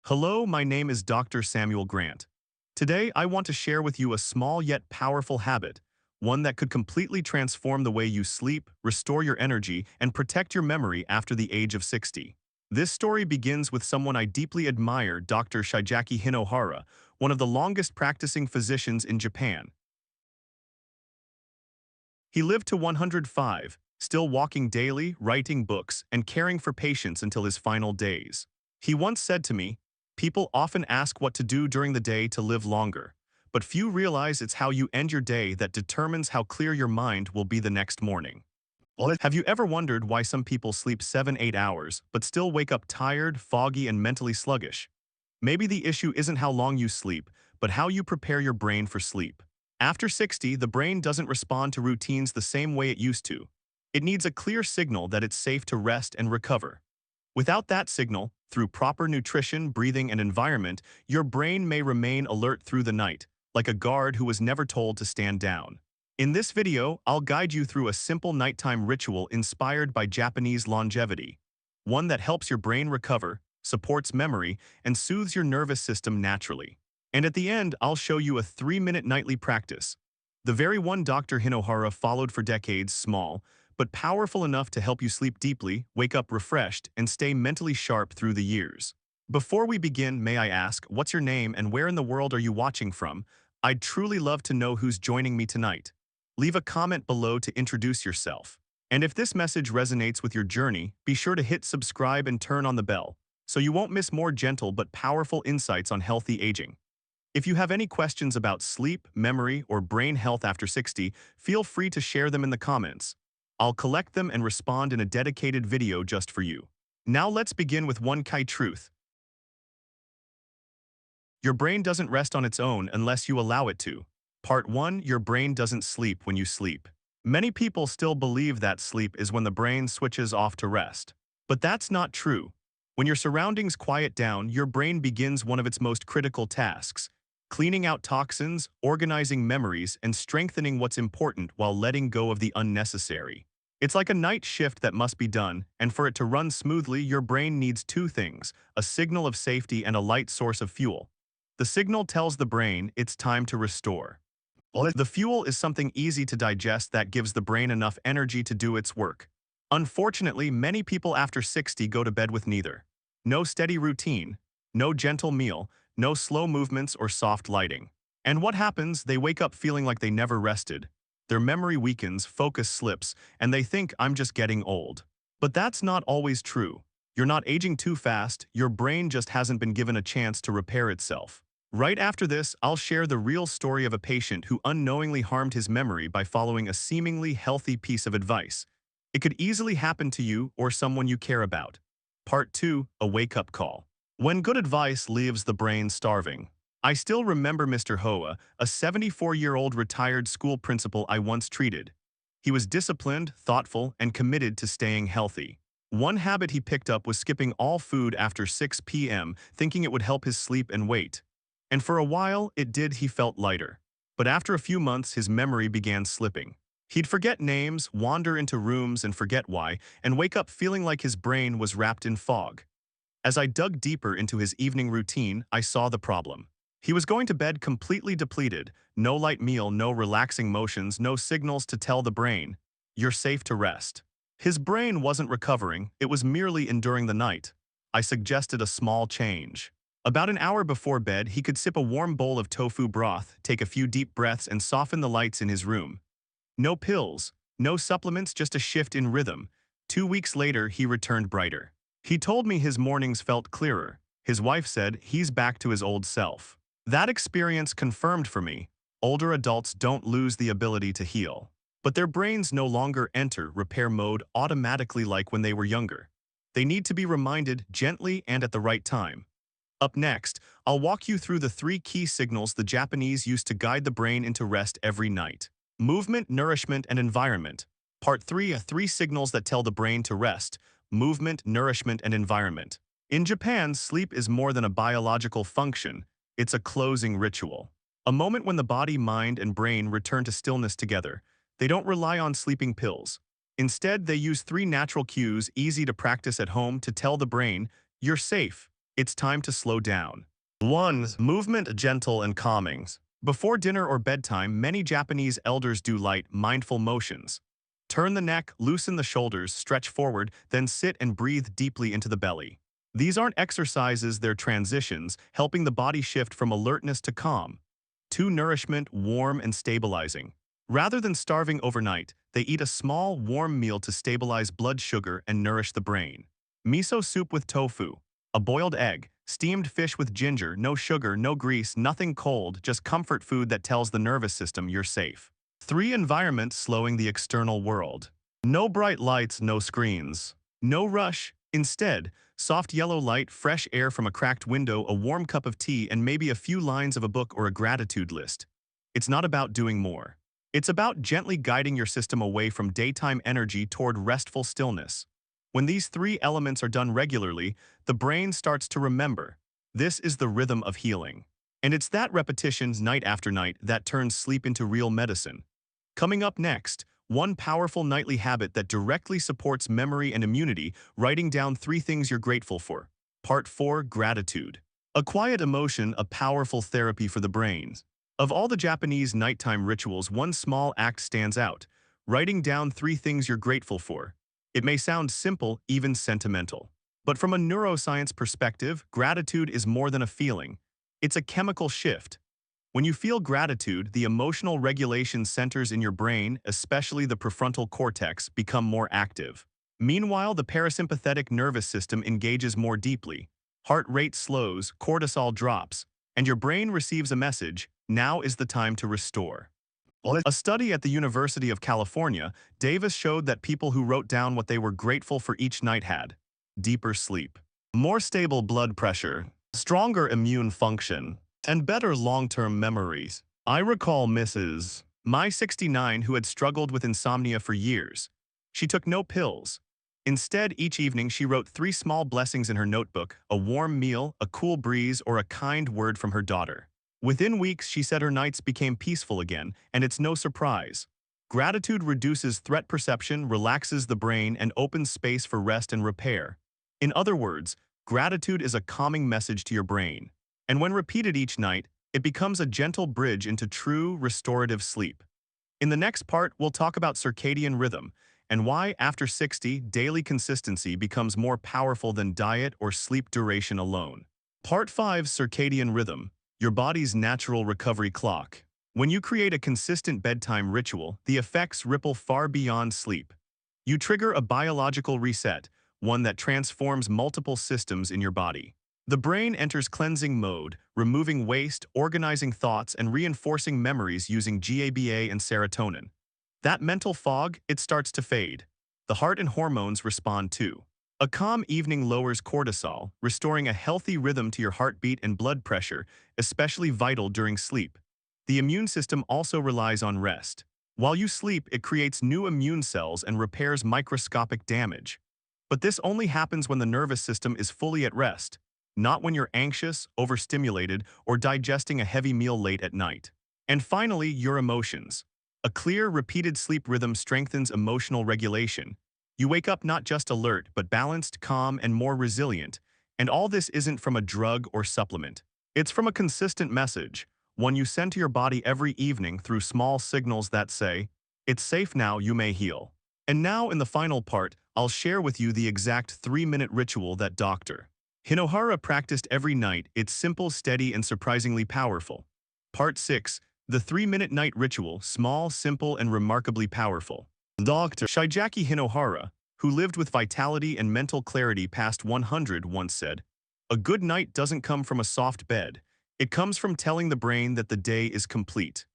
Hello, my name is Dr. Samuel Grant. Today, I want to share with you a small yet powerful habit, one that could completely transform the way you sleep, restore your energy, and protect your memory after the age of 60. This story begins with someone I deeply admire, Dr. Shigeaki Hinohara, one of the longest practicing physicians in Japan. He lived to 105, still walking daily, writing books, and caring for patients until his final days. He once said to me, "People often ask what to do during the day to live longer, but few realize it's how you end your day that determines how clear your mind will be the next morning." Have you ever wondered why some people sleep 7, 8 hours, but still wake up tired, foggy, and mentally sluggish? Maybe the issue isn't how long you sleep, but how you prepare your brain for sleep. After 60, the brain doesn't respond to routines the same way it used to. It needs a clear signal that it's safe to rest and recover. Without that signal, through proper nutrition, breathing, and environment, your brain may remain alert through the night, like a guard who was never told to stand down. In this video, I'll guide you through a simple nighttime ritual inspired by Japanese longevity, one that helps your brain recover, supports memory, and soothes your nervous system naturally. And at the end, I'll show you a 3-minute nightly practice. The very one Dr. Hinohara followed for decades, small, but powerful enough to help you sleep deeply, wake up refreshed, and stay mentally sharp through the years. Before we begin, may I ask, what's your name and where in the world are you watching from? I'd truly love to know who's joining me tonight. Leave a comment below to introduce yourself. And if this message resonates with your journey, be sure to hit subscribe and turn on the bell, so you won't miss more gentle but powerful insights on healthy aging. If you have any questions about sleep, memory, or brain health after 60, feel free to share them in the comments. I'll collect them and respond in a dedicated video just for you. Now let's begin with one key truth. Your brain doesn't rest on its own unless you allow it to. Part 1. Your brain doesn't sleep when you sleep. Many people still believe that sleep is when the brain switches off to rest. But that's not true. When your surroundings quiet down, your brain begins one of its most critical tasks: cleaning out toxins, organizing memories, and strengthening what's important while letting go of the unnecessary. It's like a night shift that must be done, and for it to run smoothly, your brain needs two things: a signal of safety and a light source of fuel. The signal tells the brain it's time to restore. The fuel is something easy to digest that gives the brain enough energy to do its work. Unfortunately, many people after 60 go to bed with neither. No steady routine, no gentle meal, no slow movements or soft lighting. And what happens? They wake up feeling like they never rested. Their memory weakens, focus slips, and they think, "I'm just getting old." But that's not always true. You're not aging too fast, your brain just hasn't been given a chance to repair itself. Right after this, I'll share the real story of a patient who unknowingly harmed his memory by following a seemingly healthy piece of advice. It could easily happen to you or someone you care about. Part 2. A wake-up call. When good advice leaves the brain starving. I still remember Mr. Hoa, a 74-year-old retired school principal I once treated. He was disciplined, thoughtful, and committed to staying healthy. One habit he picked up was skipping all food after 6 p.m., thinking it would help his sleep and weight. And for a while, it did. He felt lighter. But after a few months, his memory began slipping. He'd forget names, wander into rooms and forget why, and wake up feeling like his brain was wrapped in fog. As I dug deeper into his evening routine, I saw the problem. He was going to bed completely depleted, no light meal, no relaxing motions, no signals to tell the brain, "You're safe to rest." His brain wasn't recovering, it was merely enduring the night. I suggested a small change. About an hour before bed, he could sip a warm bowl of tofu broth, take a few deep breaths, and soften the lights in his room. No pills, no supplements, just a shift in rhythm. 2 weeks later, he returned brighter. He told me his mornings felt clearer. His wife said he's back to his old self. That experience confirmed for me, older adults don't lose the ability to heal, but their brains no longer enter repair mode automatically like when they were younger. They need to be reminded gently and at the right time. Up next, I'll walk you through the 3 key signals the Japanese use to guide the brain into rest every night. Movement, nourishment, and environment. Part 3. 3 signals that tell the brain to rest. Movement, nourishment, and environment. In Japan, sleep is more than a biological function. It's a closing ritual. A moment when the body, mind, and brain return to stillness together. They don't rely on sleeping pills. Instead, they use 3 natural cues easy to practice at home to tell the brain, "You're safe." It's time to slow down. 1. Movement gentle and calming. Before dinner or bedtime, many Japanese elders do light, mindful motions. Turn the neck, loosen the shoulders, stretch forward, then sit and breathe deeply into the belly. These aren't exercises, they're transitions, helping the body shift from alertness to calm. 2. Nourishment, warm and stabilizing. Rather than starving overnight, they eat a small, warm meal to stabilize blood sugar and nourish the brain. Miso soup with tofu. A boiled egg, steamed fish with ginger, no sugar, no grease, nothing cold, just comfort food that tells the nervous system you're safe. 3. Environment slowing the external world. No bright lights, no screens. No rush. Instead, soft yellow light, fresh air from a cracked window, a warm cup of tea, and maybe a few lines of a book or a gratitude list. It's not about doing more. It's about gently guiding your system away from daytime energy toward restful stillness. When these 3 elements are done regularly, the brain starts to remember. This is the rhythm of healing. And it's that repetition night after night that turns sleep into real medicine. Coming up next, one powerful nightly habit that directly supports memory and immunity, writing down 3 things you're grateful for. Part 4, Gratitude. A quiet emotion, a powerful therapy for the brain. Of all the Japanese nighttime rituals, one small act stands out. Writing down 3 things you're grateful for. It may sound simple, even sentimental. But from a neuroscience perspective, gratitude is more than a feeling. It's a chemical shift. When you feel gratitude, the emotional regulation centers in your brain, especially the prefrontal cortex, become more active. Meanwhile, the parasympathetic nervous system engages more deeply. Heart rate slows, cortisol drops, and your brain receives a message: now is the time to restore. A study at the University of California, Davis showed that people who wrote down what they were grateful for each night had deeper sleep, more stable blood pressure, stronger immune function, and better long-term memories. I recall Mrs. My 69 who had struggled with insomnia for years. She took no pills. Instead, each evening she wrote 3 small blessings in her notebook: a warm meal, a cool breeze, or a kind word from her daughter. Within weeks, she said her nights became peaceful again, and it's no surprise. Gratitude reduces threat perception, relaxes the brain, and opens space for rest and repair. In other words, gratitude is a calming message to your brain. And when repeated each night, it becomes a gentle bridge into true, restorative sleep. In the next part, we'll talk about circadian rhythm and why, after 60, daily consistency becomes more powerful than diet or sleep duration alone. Part 5, Circadian Rhythm, your body's natural recovery clock. When you create a consistent bedtime ritual, the effects ripple far beyond sleep. You trigger a biological reset, one that transforms multiple systems in your body. The brain enters cleansing mode, removing waste, organizing thoughts, and reinforcing memories using GABA and serotonin. That mental fog, it starts to fade. The heart and hormones respond too. A calm evening lowers cortisol, restoring a healthy rhythm to your heartbeat and blood pressure, especially vital during sleep. The immune system also relies on rest. While you sleep, it creates new immune cells and repairs microscopic damage. But this only happens when the nervous system is fully at rest, not when you're anxious, overstimulated, or digesting a heavy meal late at night. And finally, your emotions. A clear, repeated sleep rhythm strengthens emotional regulation. You wake up not just alert, but balanced, calm, and more resilient. And all this isn't from a drug or supplement. It's from a consistent message, one you send to your body every evening through small signals that say, "It's safe now, you may heal." And now, in the final part, I'll share with you the exact 3-minute ritual that Dr. Hinohara practiced every night. It's simple, steady, and surprisingly powerful. Part 6, the 3-minute night ritual, small, simple, and remarkably powerful. Dr. Shigeaki Hinohara, who lived with vitality and mental clarity past 100, once said, "A good night doesn't come from a soft bed. It comes from telling the brain that the day is complete."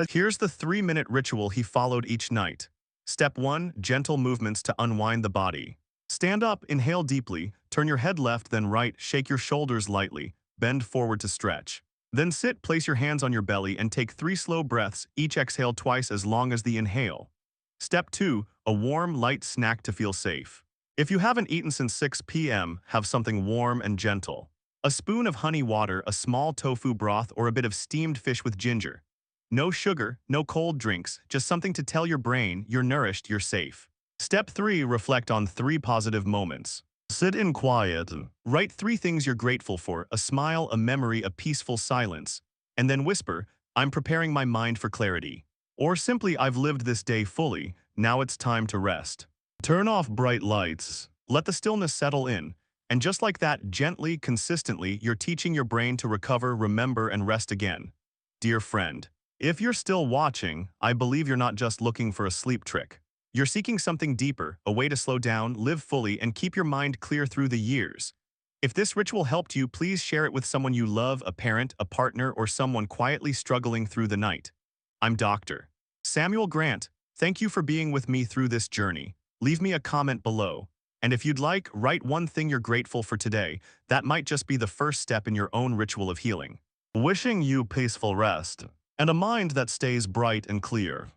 Here's the 3-minute ritual he followed each night. Step 1, gentle movements to unwind the body. Stand up, inhale deeply, turn your head left then right, shake your shoulders lightly, bend forward to stretch. Then sit, place your hands on your belly, and take 3 slow breaths, each exhale twice as long as the inhale. Step 2, a warm, light snack to feel safe. If you haven't eaten since 6 p.m., have something warm and gentle. A spoon of honey water, a small tofu broth, or a bit of steamed fish with ginger. No sugar, no cold drinks, just something to tell your brain you're nourished, you're safe. Step 3, reflect on 3 positive moments. Sit in quiet. Write 3 things you're grateful for: a smile, a memory, a peaceful silence. And then whisper, I'm preparing my mind for clarity. Or simply, I've lived this day fully, now it's time to rest. Turn off bright lights. Let the stillness settle in. And just like that, gently, consistently, you're teaching your brain to recover, remember, and rest again. Dear friend, if you're still watching, I believe you're not just looking for a sleep trick. You're seeking something deeper, a way to slow down, live fully, and keep your mind clear through the years. If this ritual helped you, please share it with someone you love, a parent, a partner, or someone quietly struggling through the night. I'm Dr. Samuel Grant. Thank you for being with me through this journey. Leave me a comment below. And if you'd like, write 1 thing you're grateful for today. That might just be the first step in your own ritual of healing. Wishing you peaceful rest and a mind that stays bright and clear.